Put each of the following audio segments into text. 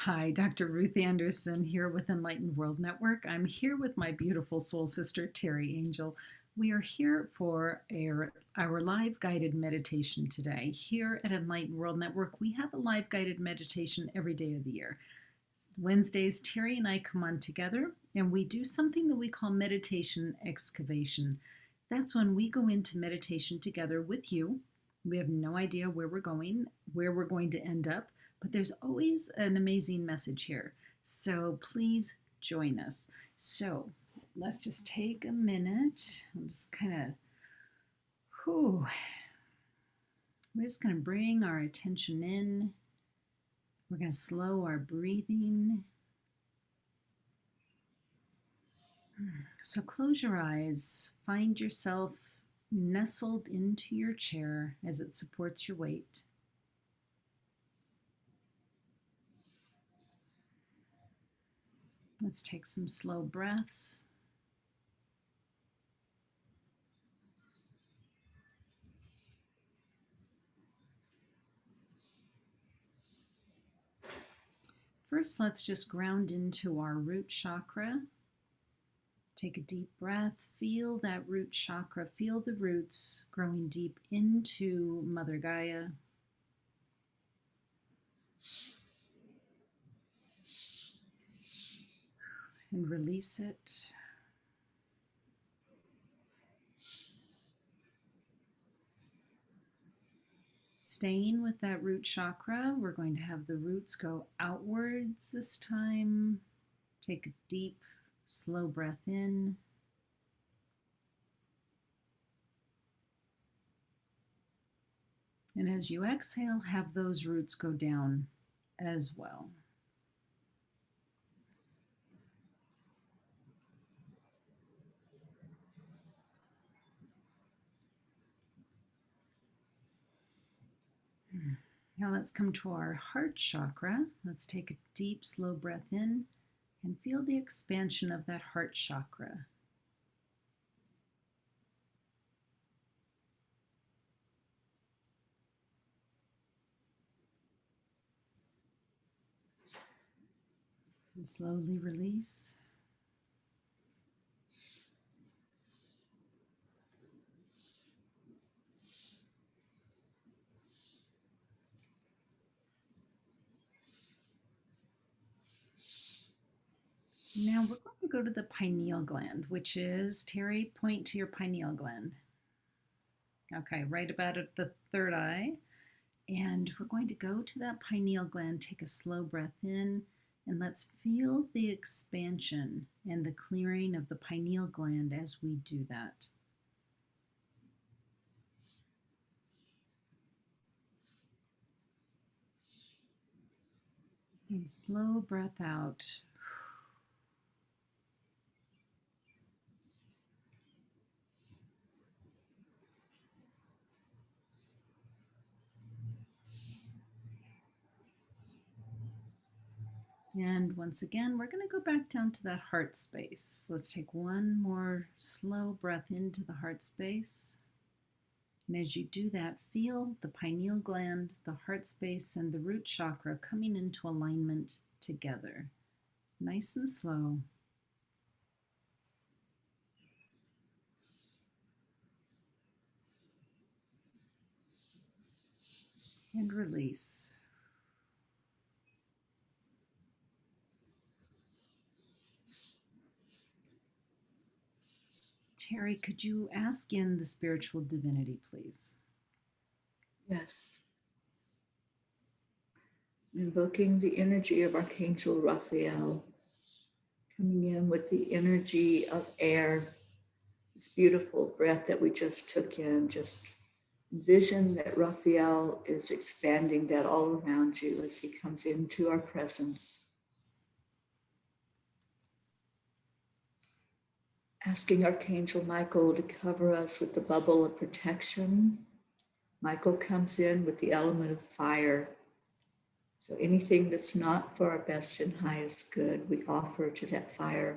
Hi, Dr. Ruth Anderson here with Enlightened World Network. I'm here with my beautiful soul sister, Teri Angel. We are here for our live guided meditation today. Here at Enlightened World Network, we have a live guided meditation every day of the year. Wednesdays, Teri and I come on together and we do something that we call meditation excavation. That's when we go into meditation together with you. We have no idea where we're going to end up, but there's always an amazing message here. So please join us. So let's just take a minute. I'm just we're just going to bring our attention in. We're going to slow our breathing. So close your eyes. Find yourself nestled into your chair as it supports your weight. Let's take some slow breaths. First, let's just ground into our root chakra. Take a deep breath. Feel that root chakra. Feel the roots growing deep into Mother Gaia. And release it. Staying with that root chakra, we're going to have the roots go outwards this time. Take a deep, slow breath in. And as you exhale, have those roots go down as well. Now let's come to our heart chakra. Let's take a deep, slow breath in and feel the expansion of that heart chakra. And slowly release. Now we're going to go to the pineal gland, which is, Teri, point to your pineal gland. Okay, right about at the third eye. And we're going to go to that pineal gland, take a slow breath in, and let's feel the expansion and the clearing of the pineal gland as we do that. And slow breath out. And once again, we're going to go back down to that heart space. Let's take one more slow breath into the heart space. And as you do that, feel the pineal gland, the heart space, and the root chakra coming into alignment together. Nice and slow. And release. Teri, could you ask in the spiritual divinity, please? Yes. Invoking the energy of Archangel Raphael, coming in with the energy of air, this beautiful breath that we just took in. Just envision that Raphael is expanding that all around you as he comes into our presence. Asking Archangel Michael to cover us with the bubble of protection. Michael comes in with the element of fire. So anything that's not for our best and highest good, we offer to that fire.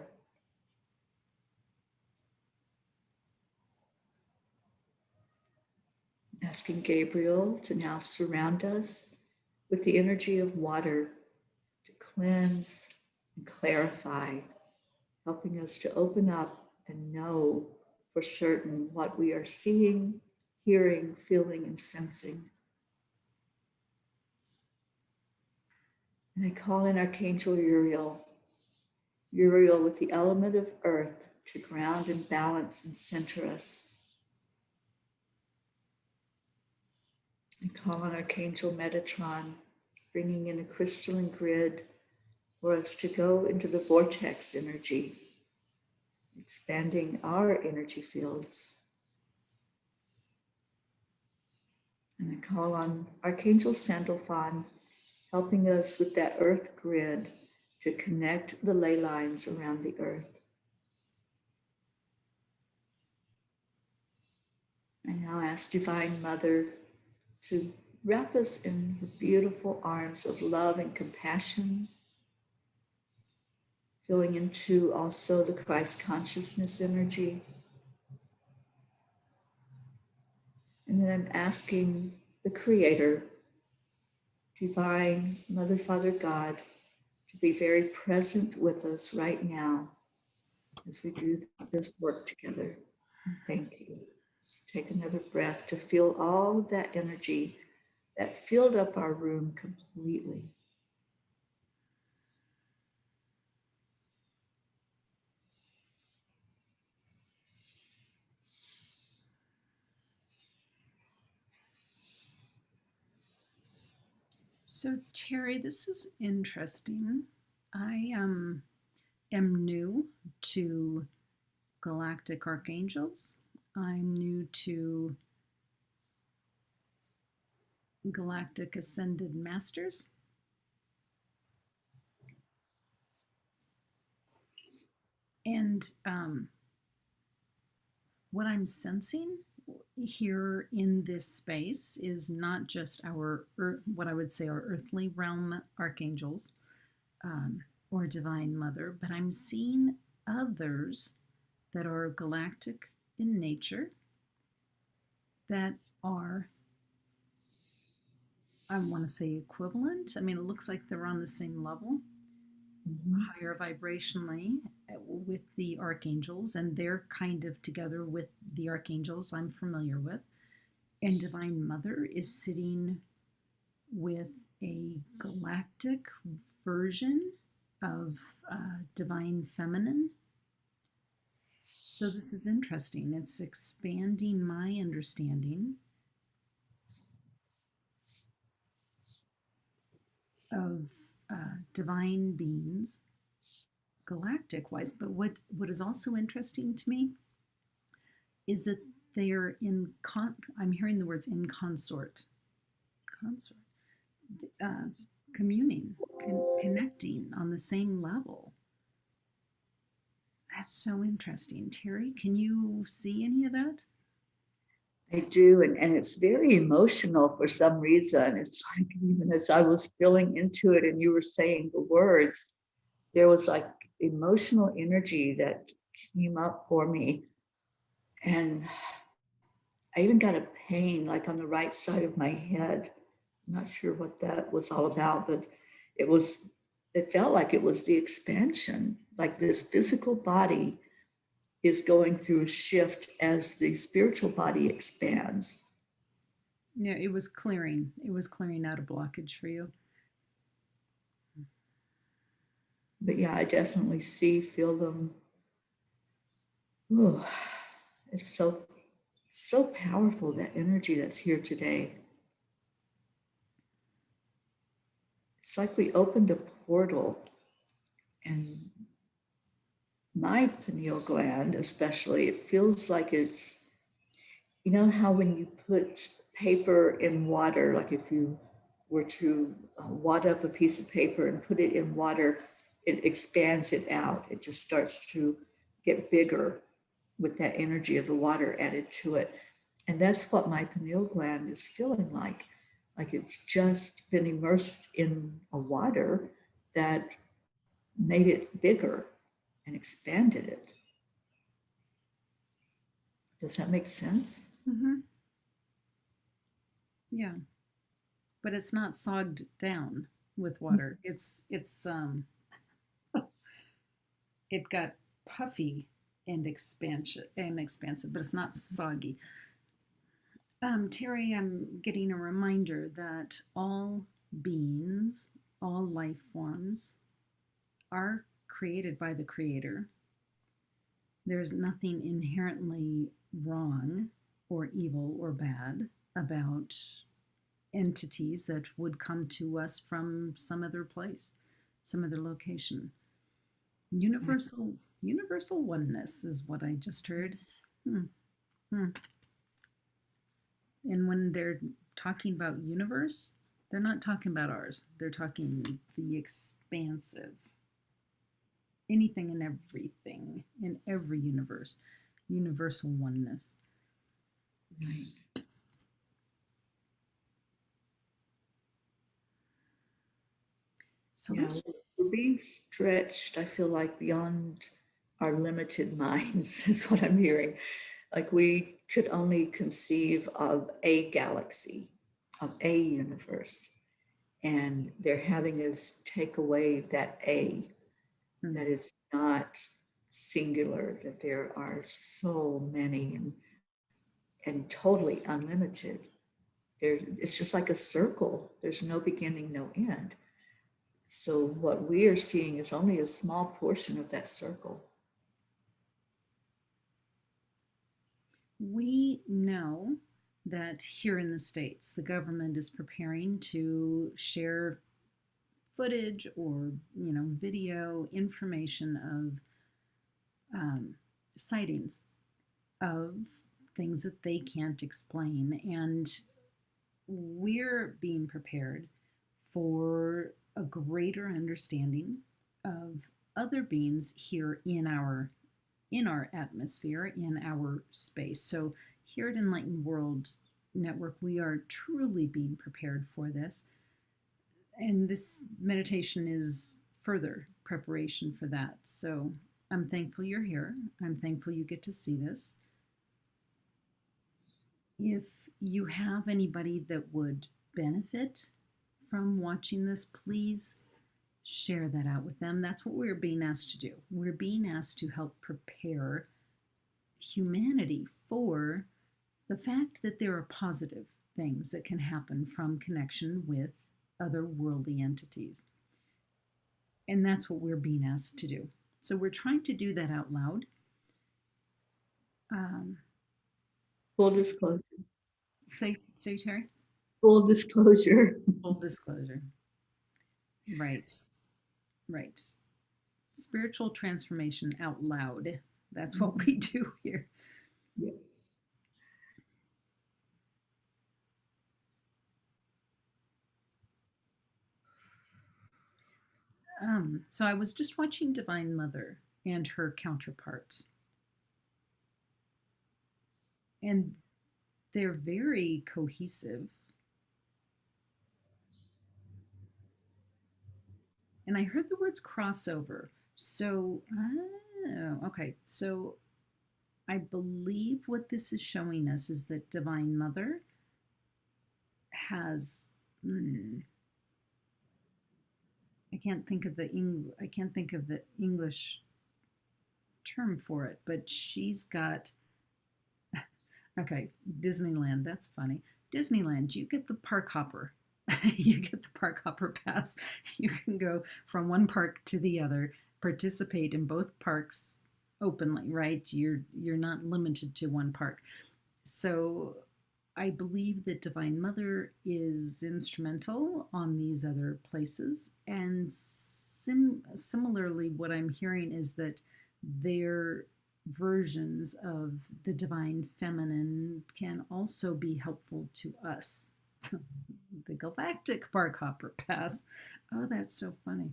Asking Gabriel to now surround us with the energy of water, to cleanse and clarify, helping us to open up and know for certain what we are seeing, hearing, feeling, and sensing. And I call in Archangel Uriel, Uriel with the element of earth to ground and balance and center us. I call on Archangel Metatron, bringing in a crystalline grid for us to go into the vortex energy, expanding our energy fields. And I call on Archangel Sandalphon, helping us with that earth grid to connect the ley lines around the earth. I now ask Divine Mother to wrap us in her beautiful arms of love and compassion, filling into also the Christ consciousness energy. And then I'm asking the Creator, Divine Mother, Father, God, to be very present with us right now as we do this work together. And thank you. Just take another breath to feel all of that energy that filled up our room completely. So, Teri, this is interesting. I am new to galactic archangels. I'm new to galactic ascended masters. And what I'm sensing here in this space is not just our, what I would say, our earthly realm archangels or Divine Mother, but I'm seeing others that are galactic in nature that are, I want to say, equivalent. I mean, it looks like they're on the same level, higher vibrationally with the archangels, and they're kind of together with the archangels I'm familiar with. And Divine Mother is sitting with a galactic version of Divine Feminine. So this is interesting. It's expanding my understanding of divine beings galactic wise. But what is also interesting to me is that they're I'm hearing the words in consort, uh, communing, connecting on the same level. That's so interesting. Teri, can you see any of that? I do, and it's very emotional for some reason. It's like even as I was feeling into it and you were saying the words, there was like emotional energy that came up for me. And I even got a pain like on the right side of my head. I'm not sure what that was all about, but it was, it felt like it was the expansion, like this physical body is going through a shift as the spiritual body expands. Yeah, it was clearing. It was clearing out a blockage for you. But yeah, I definitely feel them. Ooh, it's so powerful, that energy that's here today. It's like we opened a portal, and my pineal gland, especially, it feels like it's, you know, how when you put paper in water, like if you were to wad up a piece of paper and put it in water, it expands it out. It just starts to get bigger with that energy of the water added to it. And that's what my pineal gland is feeling like it's just been immersed in a water that made it bigger and expanded it. Does that make sense? Mm-hmm. Yeah, but it's not sogged down. with water. It got puffy and expansive, but it's not soggy. Terry, I'm getting a reminder that all beings, all life forms are created by the Creator. There's nothing inherently wrong or evil or bad about entities that would come to us from some other place, some other location. Universal oneness is what I just heard. Hmm. Hmm. And when they're talking about universe, they're not talking about ours. They're talking the expansive. Anything and everything in every universe. Universal oneness. Right. So Yeah, let's just we're being stretched, I feel like, beyond our limited minds, is what I'm hearing. Like we could only conceive of a galaxy, of a universe. And they're having us take away that a, hmm, that it's not singular, that there are so many and totally unlimited. There, it's just like a circle. There's no beginning, no end. So what we are seeing is only a small portion of that circle. we know that here in the States, the government is preparing to share footage or video information of sightings of things that they can't explain, and we're being prepared for a greater understanding of other beings here in our atmosphere, in our space. So here at Enlightened World Network, we are truly being prepared for this. And this meditation is further preparation for that. So I'm thankful you're here. I'm thankful you get to see this. If you have anybody that would benefit from watching this, please share that out with them. That's what we're being asked to do. We're being asked to help prepare humanity for the fact that there are positive things that can happen from connection with other worldly entities. And that's what we're being asked to do. So we're trying to do that out loud. Um, Full disclosure. say, Terry? Full disclosure. Full disclosure. Right, right. Spiritual transformation out loud. That's what we do here. Yes. So I was just watching Divine Mother and her counterpart, and they're very cohesive. And I heard the words crossover. So, oh, okay. So I believe what this is showing us is that Divine Mother has. I can't think of the English term for it, but she's got. Okay, Disneyland. That's funny. Disneyland. You get the park hopper. You get the park hopper pass. You can go from one park to the other, participate in both parks openly, right? You're not limited to one park. So I believe that Divine Mother is instrumental on these other places. And similarly, what I'm hearing is that their versions of the Divine Feminine can also be helpful to us. The Galactic Park Hopper Pass. Oh, that's so funny.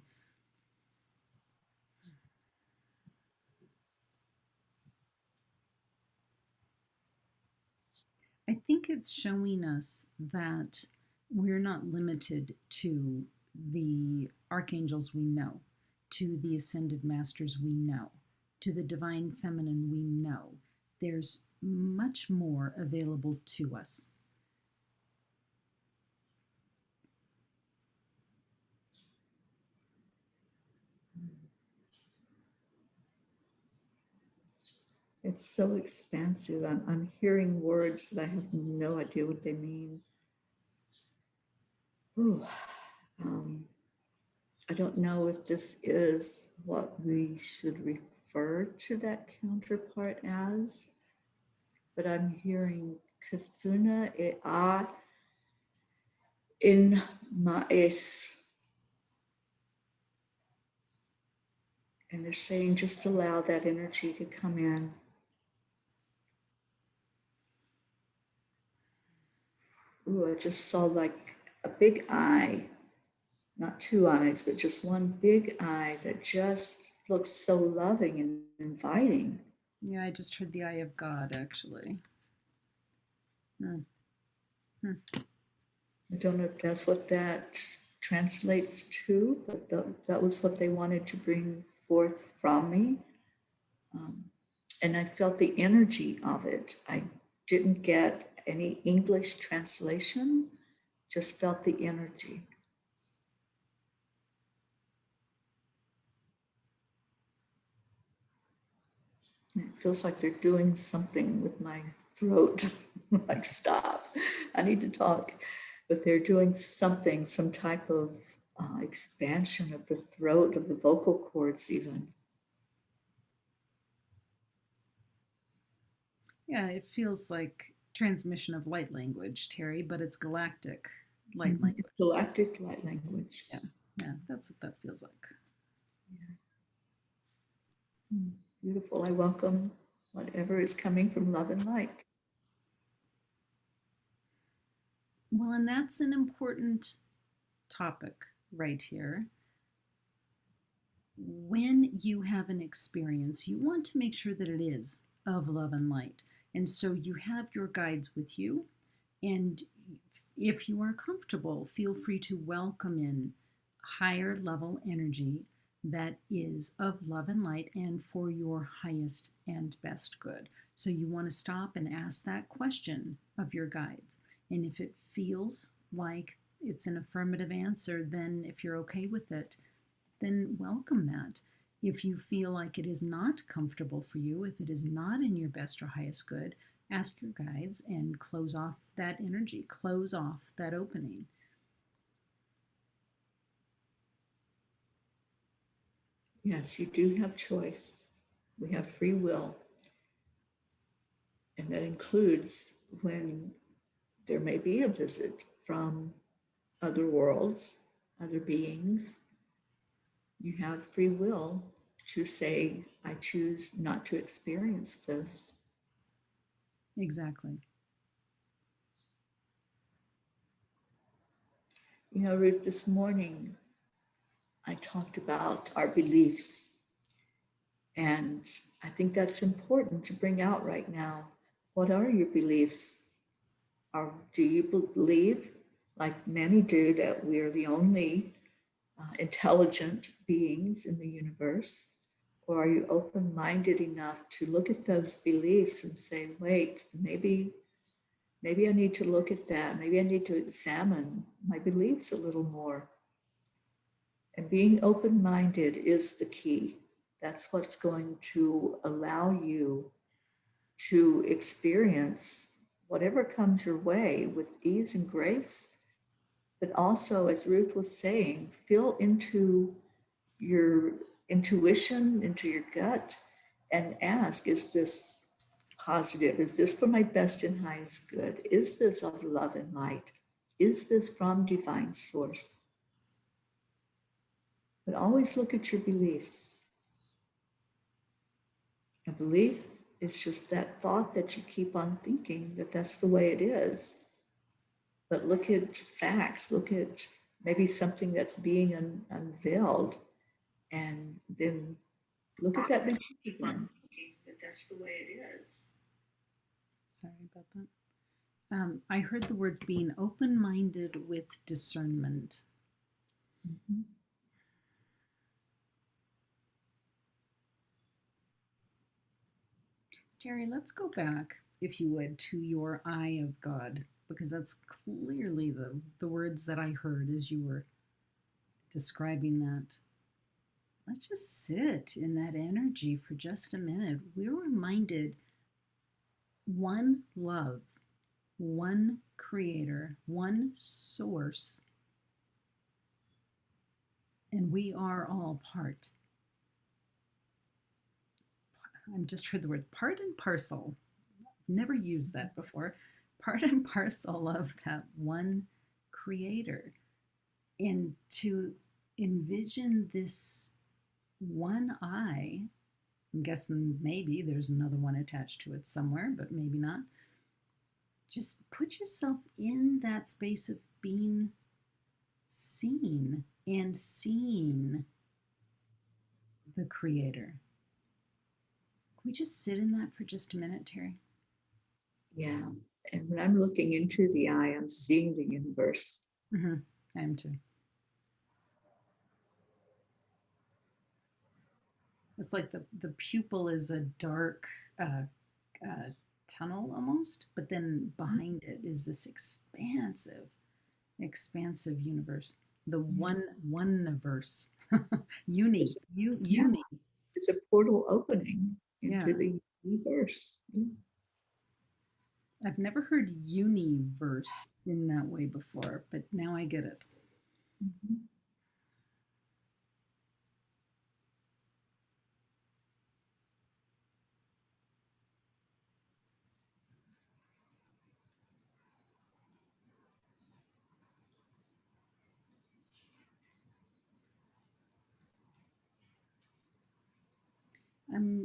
I think it's showing us that we're not limited to the archangels we know, to the ascended masters we know, to the divine feminine we know. There's much more available to us. It's so expansive. I'm hearing words that I have no idea what they mean. Ooh, um, I don't know if this is what we should refer to that counterpart as, but I'm hearing Kathuna e a in maes. And they're saying just allow that energy to come in. Ooh, I just saw like a big eye, not two eyes, but just one big eye that just looks so loving and inviting. Yeah, I just heard the eye of God, actually. Hmm. Hmm. I don't know if that's what that translates to, but that was what they wanted to bring forth from me. Um, and I felt the energy of it. I didn't get any English translation, just felt the energy. It feels like they're doing something with my throat. Like, stop, I need to talk. But they're doing something, some type of expansion of the throat, of the vocal cords, even. Yeah, it feels like transmission of light language, Teri, but it's galactic light Mm-hmm. language. Galactic light language. Yeah, yeah, that's what that feels like. Yeah. Beautiful. I welcome whatever is coming from love and light. Well, and that's an important topic right here. When you have an experience, you want to make sure that it is of love and light. And so you have your guides with you. And if you are comfortable, feel free to welcome in higher level energy that is of love and light and for your highest and best good. So you want to stop and ask that question of your guides. And if it feels like it's an affirmative answer, then if you're okay with it, then welcome that. If you feel like it is not comfortable for you, if it is not in your best or highest good, ask your guides and close off that energy, close off that opening. Yes, you do have choice. We have free will. And that includes when there may be a visit from other worlds, other beings. You have free will to say, I choose not to experience this. Exactly. You know, Ruth, this morning I talked about our beliefs. And I think that's important to bring out right now. What are your beliefs? Do you believe, like many do, that we're the only intelligent beings in the universe? Or are you open minded enough to look at those beliefs and say, wait, maybe I need to look at that. Maybe I need to examine my beliefs a little more. And being open minded is the key. That's what's going to allow you to experience whatever comes your way with ease and grace. But also, as Ruth was saying, feel into your intuition, into your gut, and ask, is this positive? Is this for my best and highest good? Is this of love and light? Is this from divine source? But always look at your beliefs. A belief is just that thought that you keep on thinking that that's the way it is. But look at facts, look at maybe something that's being unveiled, and then look at that belief again, that that's the way it is. Sorry about that. I heard the words being open minded with discernment. Mm-hmm. Teri, let's go back, if you would, to your eye of God, because that's clearly the words that I heard as you were describing that. let's just sit in that energy for just a minute. We're reminded one love, one creator, one source, and we are all part. I just heard the word part and parcel. Never used that before. Part and parcel of that one creator. And to envision this one eye, I'm guessing maybe there's another one attached to it somewhere, but maybe not. Just put yourself in that space of being seen and seeing the creator. Can we just sit in that for just a minute, Teri? Yeah. And when I'm looking into the eye, I'm seeing the universe. Mm-hmm. I am too. It's like the pupil is a dark uh, tunnel almost, but then behind it is this expansive universe. The one-verse. There's, yeah, Uni. there's a portal opening Yeah. into the universe. Yeah. I've never heard universe in that way before, but now I get it. Mhm.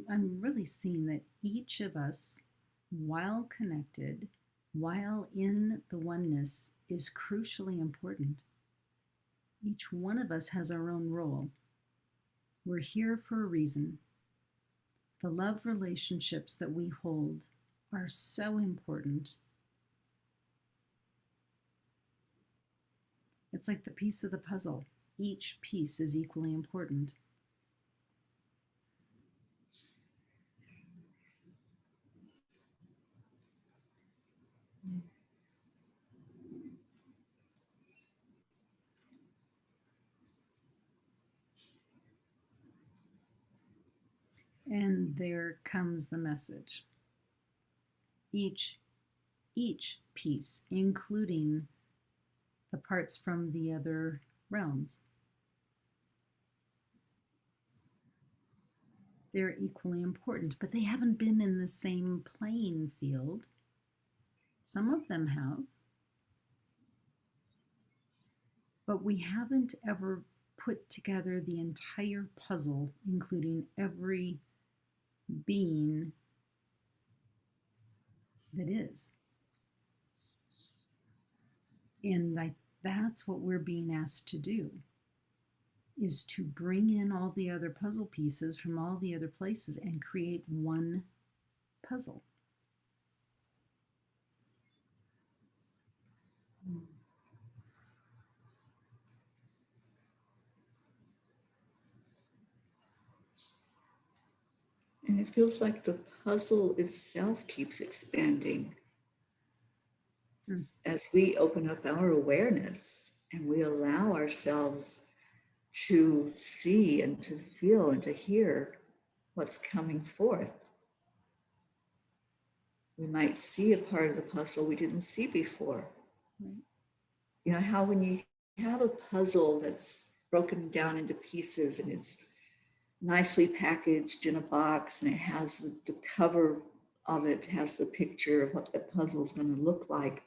I'm really seeing that each of us, while connected, while in the oneness, is crucially important. Each one of us has our own role. We're here for a reason. The love relationships that we hold are so important. It's like the piece of the puzzle. Each piece is equally important. And there comes the message. Each each piece, including the parts from the other realms, they're equally important, but they haven't been in the same playing field. Some of them have, but we haven't ever put together the entire puzzle, including every being that is. And that's what we're being asked to do, is to bring in all the other puzzle pieces from all the other places and create one puzzle. And it feels like the puzzle itself keeps expanding Mm. as we open up our awareness and we allow ourselves to see and to feel and to hear what's coming forth. We might see a part of the puzzle we didn't see before. Right. You know how when you have a puzzle that's broken down into pieces and it's nicely packaged in a box and it has the cover of it has the picture of what the puzzle is going to look like.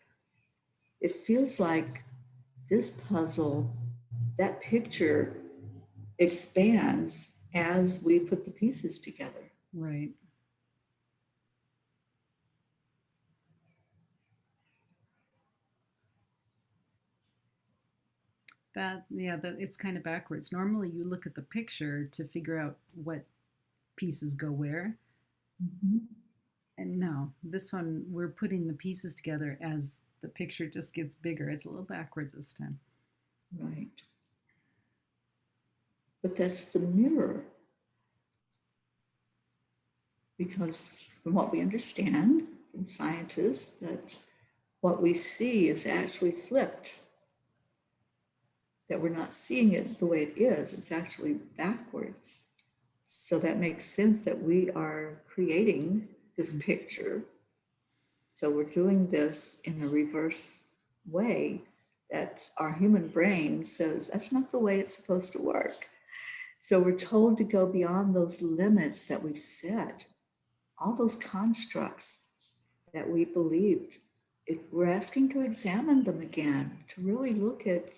It feels like this puzzle, that picture expands as we put the pieces together. Right. That it's kind of backwards. Normally you look at the picture to figure out what pieces go where. Mm-hmm. And no, this one we're putting the pieces together as the picture just gets bigger. It's a little backwards this time. Right. But that's the mirror. Because from what we understand from scientists, that what we see is actually flipped. that we're not seeing it the way it is. It's actually backwards. So that makes sense that we are creating this picture. So we're doing this in a reverse way that our human brain says that's not the way it's supposed to work. So we're told to go beyond those limits that we've set, all those constructs that we believed. We're asking to examine them again, to really look at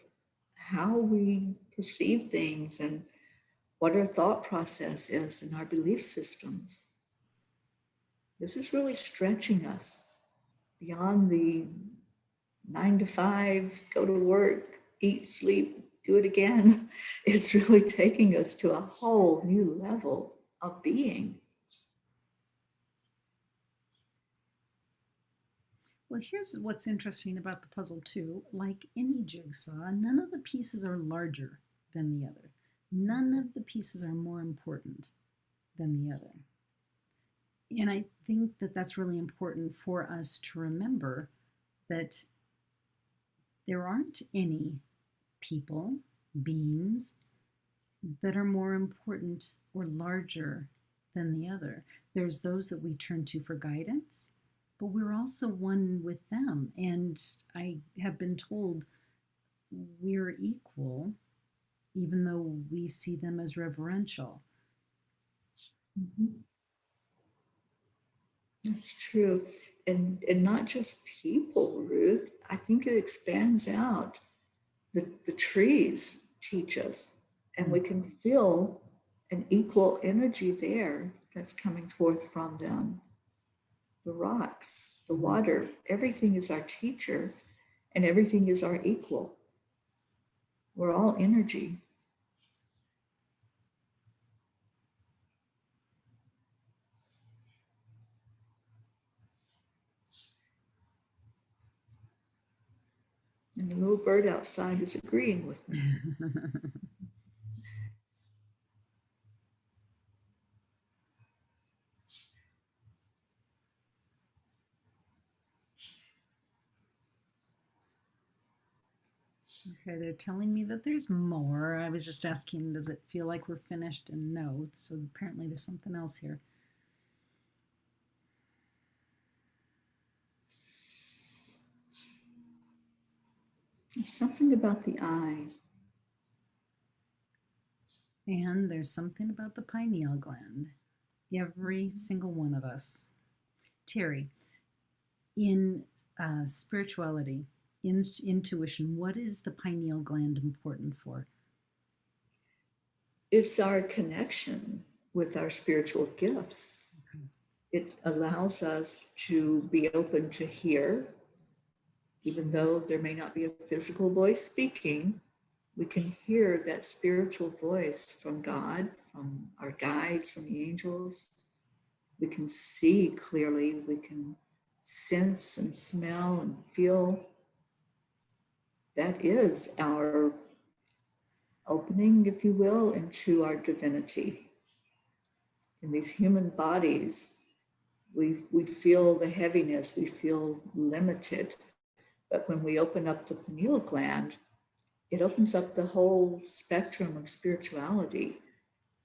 how we perceive things and what our thought process is and our belief systems. This is really stretching us beyond the 9 to 5, go to work, eat, sleep, do it again. It's really taking us to a whole new level of being. Well, here's what's interesting about the puzzle, too. Like any jigsaw, none of the pieces are larger than the other. None of the pieces are more important than the other. And I think that that's really important for us to remember that there aren't any people, beings, that are more important or larger than the other. There's those that we turn to for guidance, but we're also one with them. And I have been told we're equal, even though we see them as reverential. Mm-hmm. That's true. And not just people, Ruth. I think it expands out. The trees teach us, and we can feel an equal energy there that's coming forth from them. The rocks, the water, everything is our teacher, and everything is our equal. We're all energy. And the little bird outside is agreeing with me. Okay, they're telling me that there's more. I was just asking, does it feel like we're finished? And no, so apparently there's something else here. There's something about the eye. And there's something about the pineal gland. Every single one of us. Teri, in spirituality, in intuition, what is the pineal gland important for? It's our connection with our spiritual gifts. Okay. It allows us to be open to hear, even though there may not be a physical voice speaking. We can hear that spiritual voice from God, from our guides, from the angels. We can see clearly, we can sense and smell and feel. That is our opening, if you will, into our divinity. In these human bodies, we feel the heaviness, we feel limited. But when we open up the pineal gland, it opens up the whole spectrum of spirituality,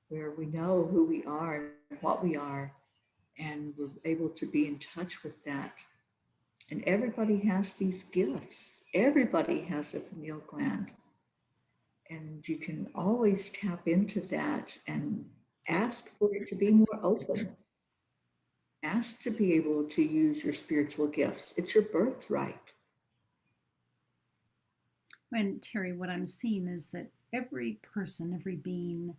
where we know who we are and what we are, and we're able to be in touch with that. And everybody has these gifts. Everybody has a pineal gland. And you can always tap into that and ask for it to be more open. Ask to be able to use your spiritual gifts. It's your birthright. And Teri, what I'm seeing is that every person, every being,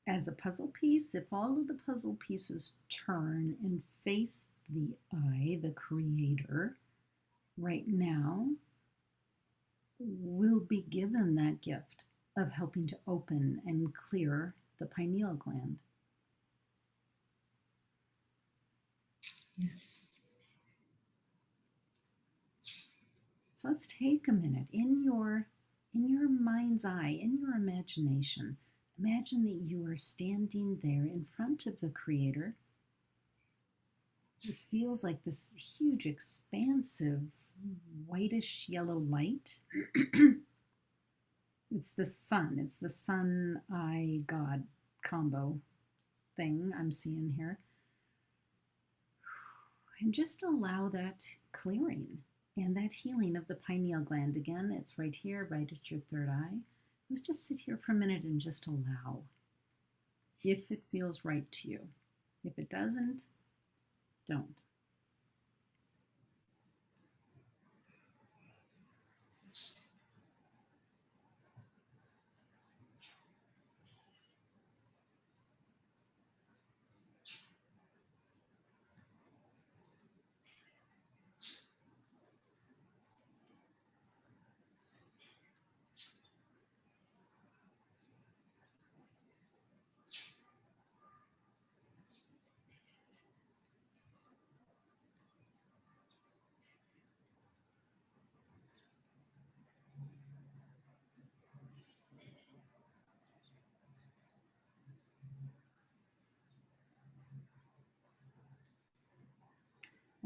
as a puzzle piece, if all of the puzzle pieces turn and face the I, the creator, right now, will be given that gift of helping to open and clear the pineal gland. Yes. So let's take a minute in your mind's eye, in your imagination. Imagine that you are standing there in front of the creator. It feels like this huge, expansive, whitish yellow light. It's the sun. It's the sun eye God combo thing I'm seeing here. And just allow that clearing and that healing of the pineal gland. Again, it's right here, right at your third eye. Let's just sit here for a minute and just allow, if it feels right to you. If it doesn't, don't.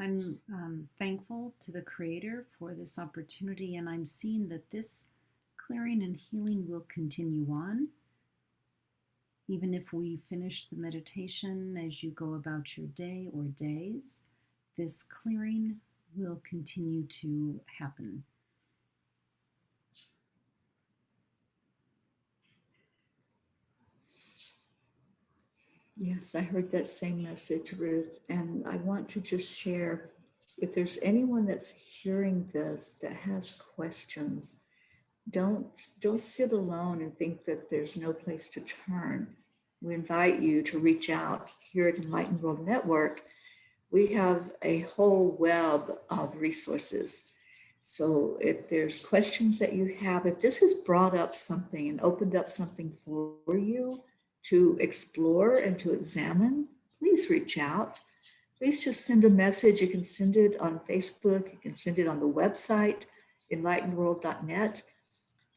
I'm thankful to the Creator for this opportunity, and I'm seeing that this clearing and healing will continue on. Even if we finish the meditation as you go about your day or days, this clearing will continue to happen. Yes, I heard that same message, Ruth. And I want to just share, if there's anyone that's hearing this that has questions, don't sit alone and think that there's no place to turn. We invite you to reach out. Here at Enlightened World Network, we have a whole web of resources. So if there's questions that you have, if this has brought up something and opened up something for you to explore and to examine, please reach out. Please just send a message. You can send it on Facebook, you can send it on the website, enlightenedworld.net,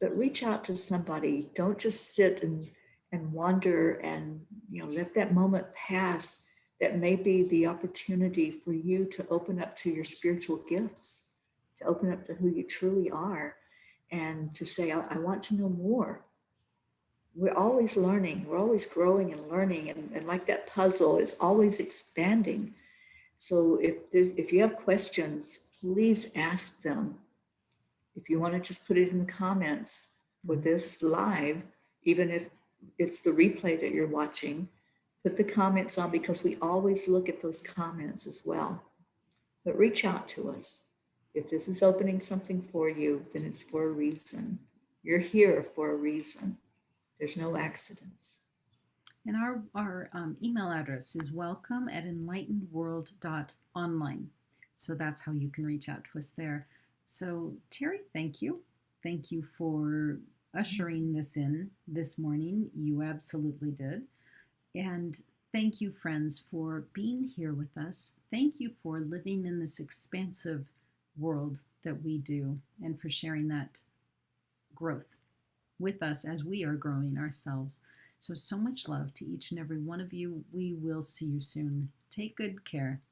but reach out to somebody. Don't just sit and wonder and let that moment pass. That may be the opportunity for you to open up to your spiritual gifts, to open up to who you truly are, and to say, I want to know more. We're always learning, we're always growing and learning, and like that puzzle, it's always expanding. So if you have questions, please ask them. If you want to just put it in the comments for this live, even if it's the replay that you're watching, put the comments on, because we always look at those comments as well. But reach out to us. If this is opening something for you, then it's for a reason. You're here for a reason. There's no accidents. And our email address is welcome@enlightenedworld.online. So that's how you can reach out to us there. So, Teri, thank you. Thank you for ushering this in this morning. You absolutely did. And thank you, friends, for being here with us. Thank you for living in this expansive world that we do and for sharing that growth with us as we are growing ourselves. So much love to each and every one of you. We will see you soon. Take good care.